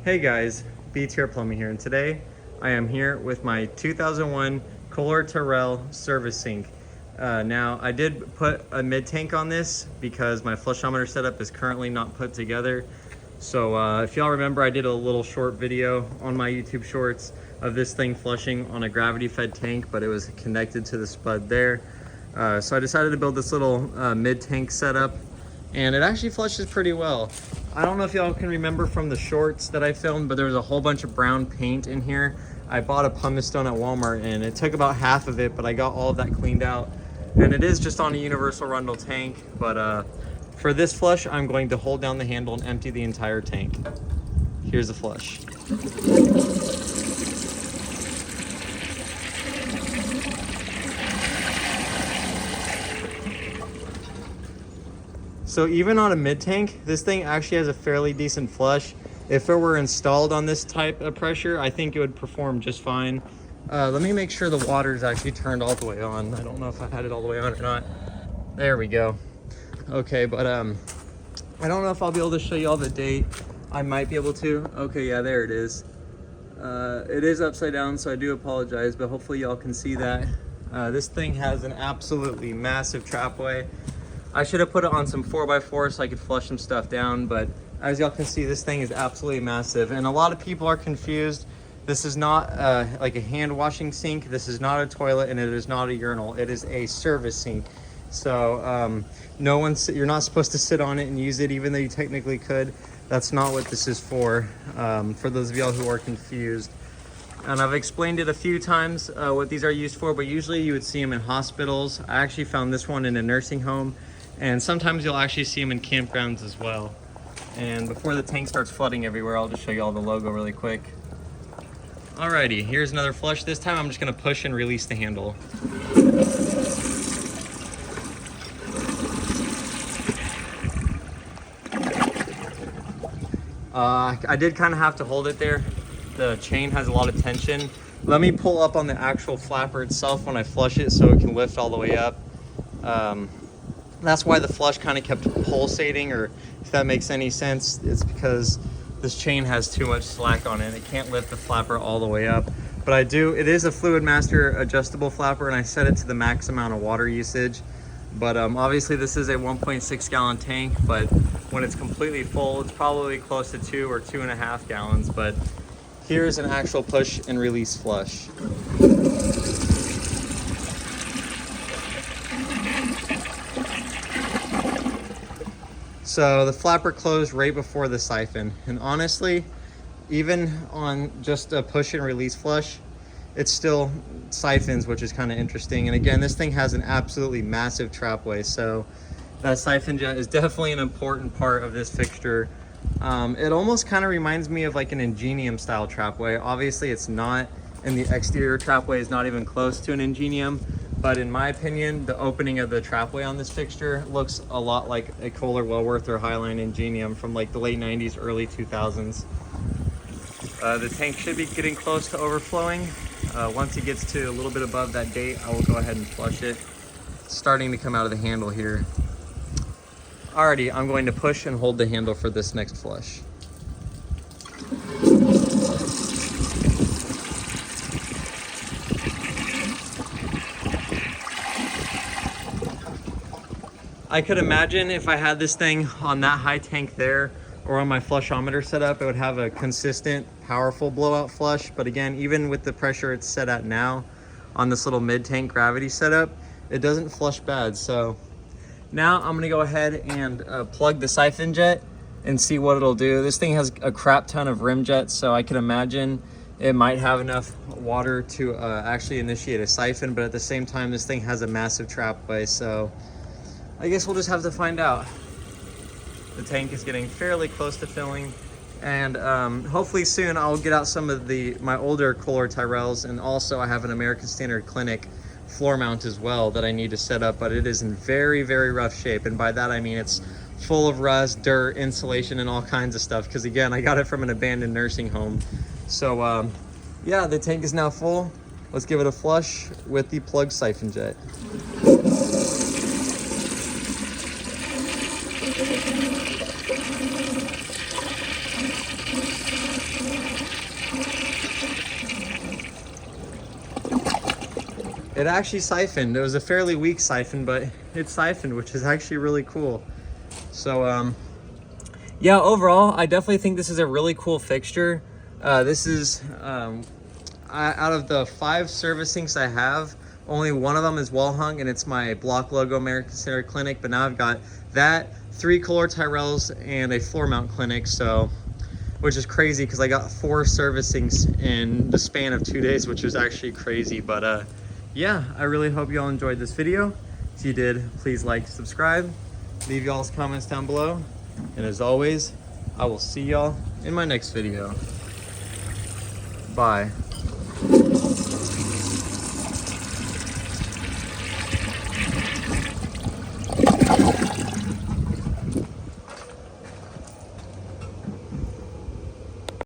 Hey guys, Tyrrell Plumbing here, and today I am here with my 2001 Kohler Tyrrell service sink. Now I did put a mid-tank on this because my flushometer setup is currently not put together. So if y'all remember, I did a little short video on my YouTube shorts of this thing flushing on a gravity-fed tank, but it was connected to the spud there. So I decided to build this little mid-tank setup, and it actually flushes pretty well. I don't know if y'all can remember from the shorts that I filmed, but there was a whole bunch of brown paint in here. I bought a pumice stone at Walmart and it took about half of it, but I got all of that cleaned out. And it is just on a universal Rundle tank, but for this flush, I'm going to hold down the handle and empty the entire tank. Here's the flush. So even on a mid-tank, this thing actually has a fairly decent flush. If it were installed on this type of pressure, I think it would perform just fine. Let me make sure the water is actually turned all the way on. I don't know if I had it all the way on or not. There we go. Okay, but I don't know if I'll be able to show you all the date. I might be able to. Okay, yeah, there it is. It is upside down, so I do apologize, but hopefully y'all can see that. This thing has an absolutely massive trapway. I should have put it on some 4x4 so I could flush some stuff down, but as y'all can see, this thing is absolutely massive. And a lot of people are confused. This is not like a hand washing sink. This is not a toilet, and it is not a urinal. It is a service sink. So you're not supposed to sit on it and use it, even though you technically could. That's not what this is for those of y'all who are confused. And I've explained it a few times what these are used for, but usually you would see them in hospitals. I actually found this one in a nursing home, and sometimes you'll actually see them in campgrounds as well. And before the tank starts flooding everywhere, I'll just show you all the logo really quick. Alrighty, here's another flush. This time I'm just gonna push and release the handle. I did kind of have to hold it there. The chain has a lot of tension. Let me pull up on the actual flapper itself when I flush it so it can lift all the way up. That's why the flush kind of kept pulsating, or if that makes any sense, it's because this chain has too much slack on it. It can't lift the flapper all the way up. But it is a Fluid Master adjustable flapper, and I set it to the max amount of water usage. But obviously this is a 1.6 gallon tank, but when it's completely full, it's probably close to 2 or 2.5 gallons. But here's an actual push and release flush. So the flapper closed right before the siphon, and honestly, even on just a push and release flush, it still siphons, which is kind of interesting. And again, this thing has an absolutely massive trapway, so that siphon jet is definitely an important part of this fixture. It almost kind of reminds me of like an Ingenium style trapway. Obviously it's not, and the exterior trapway is not even close to an Ingenium. But in my opinion, the opening of the trapway on this fixture looks a lot like a Kohler Wellworth or Highline Ingenium from like the late 90s, early 2000s. The tank should be getting close to overflowing. Once it gets to a little bit above that date, I will go ahead and flush it. It's starting to come out of the handle here. Alrighty, I'm going to push and hold the handle for this next flush. I could imagine if I had this thing on that high tank there or on my flushometer setup, it would have a consistent, powerful blowout flush. But again, even with the pressure it's set at now on this little mid-tank gravity setup, it doesn't flush bad. So now I'm gonna go ahead and plug the siphon jet and see what it'll do. This thing has a crap ton of rim jets, so I can imagine it might have enough water to actually initiate a siphon, but at the same time, this thing has a massive trapway, so I guess we'll just have to find out. The tank is getting fairly close to filling, and hopefully soon I'll get out some of my older Kohler Tyrrells, and also I have an American Standard Clinic floor mount as well that I need to set up, but it is in very, very rough shape. And by that I mean it's full of rust, dirt, insulation, and all kinds of stuff, because again, I got it from an abandoned nursing home. So yeah, the tank is now full. Let's give it a flush with the plug siphon jet. It actually siphoned. It was a fairly weak siphon, but it siphoned, which is actually really cool. So yeah, overall, I definitely think this is a really cool fixture. This is, out of the 5 servicings I have, only one of them is wall hung, and it's my block logo American Standard Clinic. But now I've got that, 3 Kohler Tyrrells, and a floor mount clinic. So, which is crazy because I got 4 servicings in the span of 2 days, which was actually crazy. But yeah, I really hope y'all enjoyed this video. If you did, please like, subscribe, leave y'all's comments down below. And as always, I will see y'all in my next video. Bye.